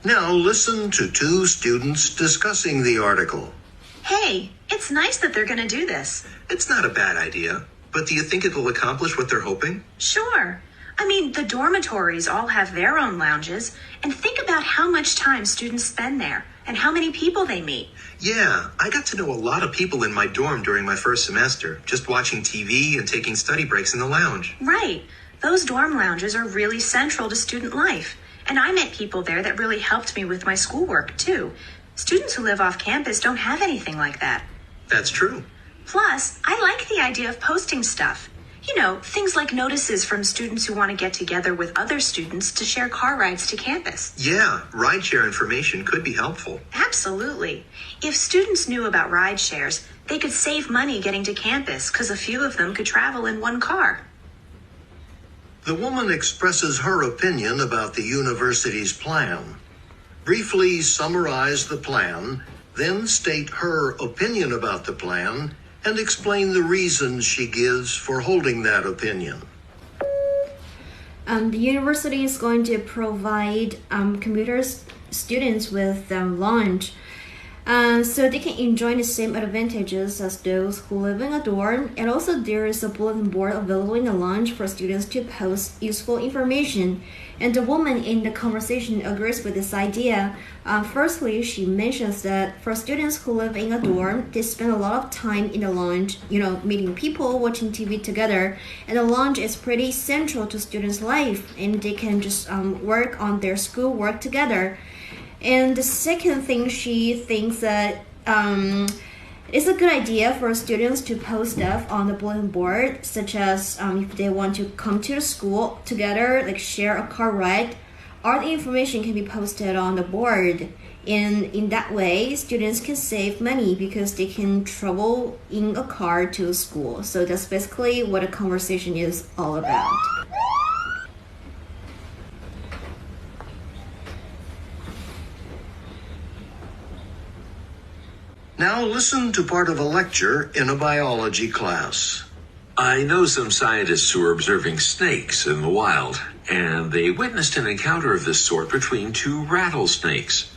Now listen to two students discussing the article. Hey, it's nice that they're going to do this. It's not a bad idea, but do you think it'll accomplish what they're hoping? Sure. I mean, the dormitories all have their own lounges, and think about how much time students spend there and how many people they meet. Yeah, I got to know a lot of people in my dorm during my first semester, just watching TV and taking study breaks in the lounge. Right. Those dorm lounges are really central to student life, and I met people there that really helped me with my schoolwork, too. Students who live off campus don't have anything like that. That's true. Plus, I like the idea of posting stuff. You know, things like notices from students who want to get together with other students to share car rides to campus. Yeah, rideshare information could be helpful. Absolutely. If students knew about ride shares, they could save money getting to campus because a few of them could travel in one car. The woman expresses her opinion about the university's plan. Briefly summarize the plan, then state her opinion about the plan, and explain the reasons she gives for holding that opinion. The university is going to provide students with lunch so they can enjoy the same advantages as those who live in a dorm. And also there is a bulletin board available in the lounge for students to post useful information. And the woman in the conversation agrees with this idea. Firstly, she mentions that for students who live in a dorm, they spend a lot of time in the lounge, meeting people, watching TV together. And the lounge is pretty central to students' life, and they can just work on their schoolwork together. And the second thing, she thinks that it's a good idea for students to post stuff on the bulletin board, such as if they want to come to the school together, like share a car ride, all the information can be posted on the board. And in that way, students can save money because they can travel in a car to school. So that's basically what a conversation is all about. Now listen to part of a lecture in a biology class. I know some scientists who are observing snakes in the wild, and they witnessed an encounter of this sort between two rattlesnakes.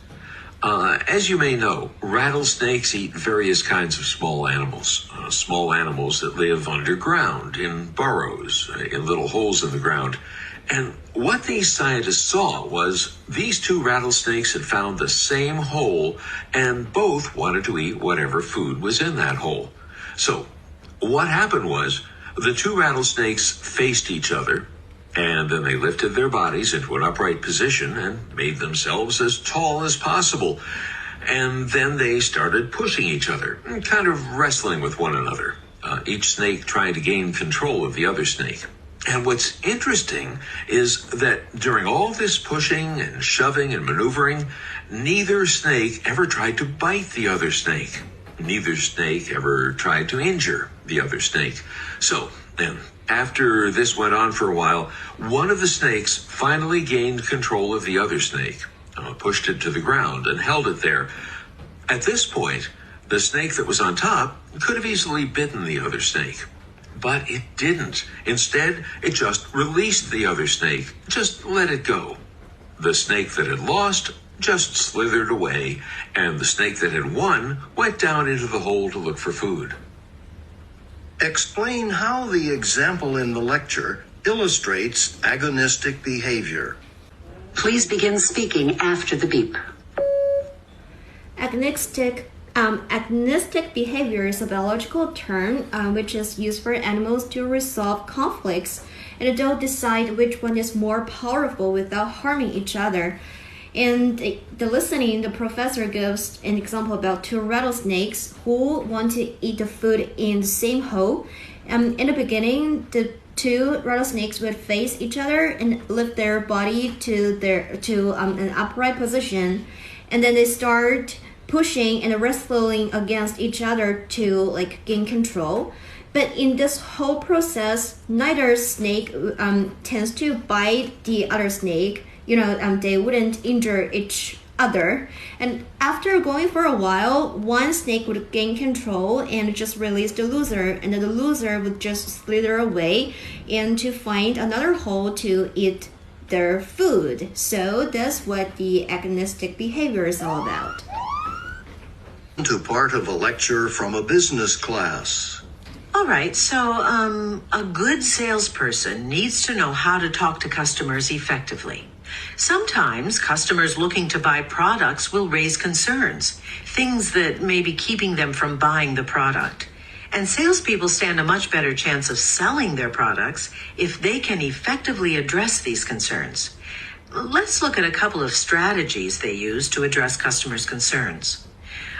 As you may know, rattlesnakes eat various kinds of small animals that live underground, in burrows, in little holes in the ground. And what these scientists saw was these two rattlesnakes had found the same hole, and both wanted to eat whatever food was in that hole. So what happened was the two rattlesnakes faced each other, and then they lifted their bodies into an upright position and made themselves as tall as possible. And then they started pushing each other, kind of wrestling with one another, each snake trying to gain control of the other snake. And what's interesting is that during all this pushing and shoving and maneuvering, neither snake ever tried to bite the other snake. Neither snake ever tried to injure the other snake. So then, after this went on for a while, one of the snakes finally gained control of the other snake, pushed it to the ground and held it there. At this point, the snake that was on top could have easily bitten the other snake. But it didn't. Instead, it just released the other snake, just let it go. The snake that had lost just slithered away, and the snake that had won went down into the hole to look for food. Explain how the example in the lecture illustrates agonistic behavior. Please begin speaking after the beep. Agonistic behavior is a biological term which is used for animals to resolve conflicts, and they'll decide which one is more powerful without harming each other. And the listening, the professor gives an example about two rattlesnakes who want to eat the food in the same hole. In the beginning, the two rattlesnakes would face each other and lift their body to an upright position, and then they start pushing and wrestling against each other to gain control. But in this whole process, neither snake tends to bite the other snake. They wouldn't injure each other. And after going for a while, one snake would gain control and just release the loser, and then the loser would just slither away and to find another hole to eat their food. So that's what the agonistic behavior is all about. To part of a lecture from a business class. All right, so a good salesperson needs to know how to talk to customers effectively. Sometimes customers looking to buy products will raise concerns, things that may be keeping them from buying the product. And salespeople stand a much better chance of selling their products if they can effectively address these concerns. Let's look at a couple of strategies they use to address customers' concerns.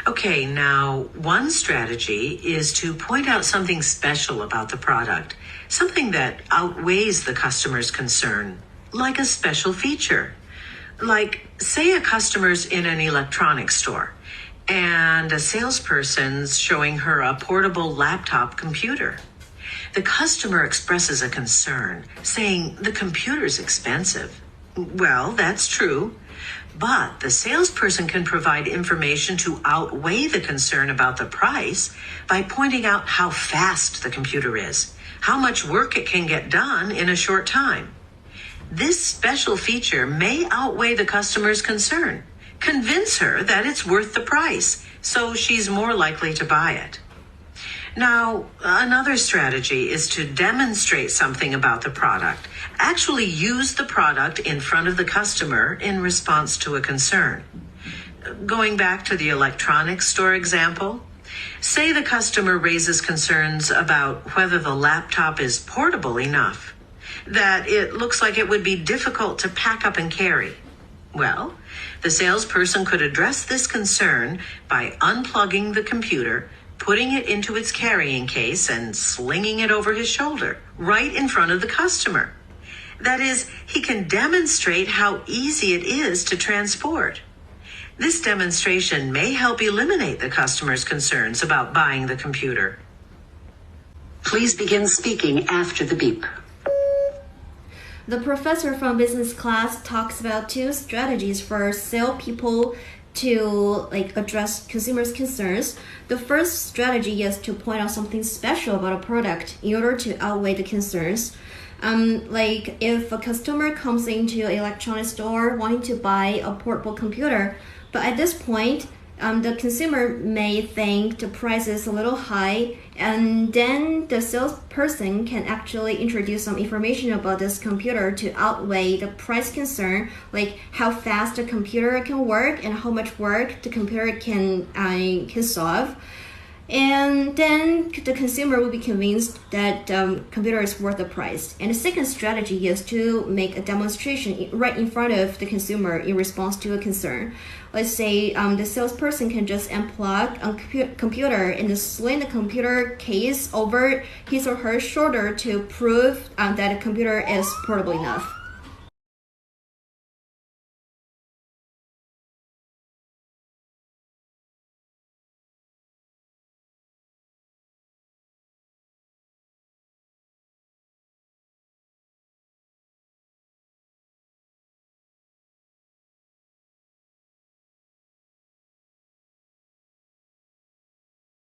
Okay, now one strategy is to point out something special about the product, something that outweighs the customer's concern, like a special feature. Like, say a customer's in an electronics store and a salesperson's showing her a portable laptop computer. The customer expresses a concern, saying the computer's expensive. Well, that's true, but the salesperson can provide information to outweigh the concern about the price by pointing out how fast the computer is, how much work it can get done in a short time. This special feature may outweigh the customer's concern, convince her that it's worth the price, so she's more likely to buy it. Now, another strategy is to demonstrate something about the product. Actually use the product in front of the customer in response to a concern. Going back to the electronics store example, say the customer raises concerns about whether the laptop is portable enough, that it looks like it would be difficult to pack up and carry. Well, the salesperson could address this concern by unplugging the computer, putting it into its carrying case, and slinging it over his shoulder, right in front of the customer. That is, he can demonstrate how easy it is to transport. This demonstration may help eliminate the customer's concerns about buying the computer. Please begin speaking after the beep. The professor from business class talks about two strategies for salespeople to address consumers' concerns. The first strategy is to point out something special about a product in order to outweigh the concerns. Like if a customer comes into an electronics store wanting to buy a portable computer, but at this point, the consumer may think the price is a little high, and then the salesperson can actually introduce some information about this computer to outweigh the price concern, like how fast the computer can work and how much work the computer can solve. And then the consumer will be convinced that the computer is worth the price. And the second strategy is to make a demonstration right in front of the consumer in response to a concern. Let's say the salesperson can just unplug a computer and sling the computer case over his or her shoulder to prove that the computer is portable enough.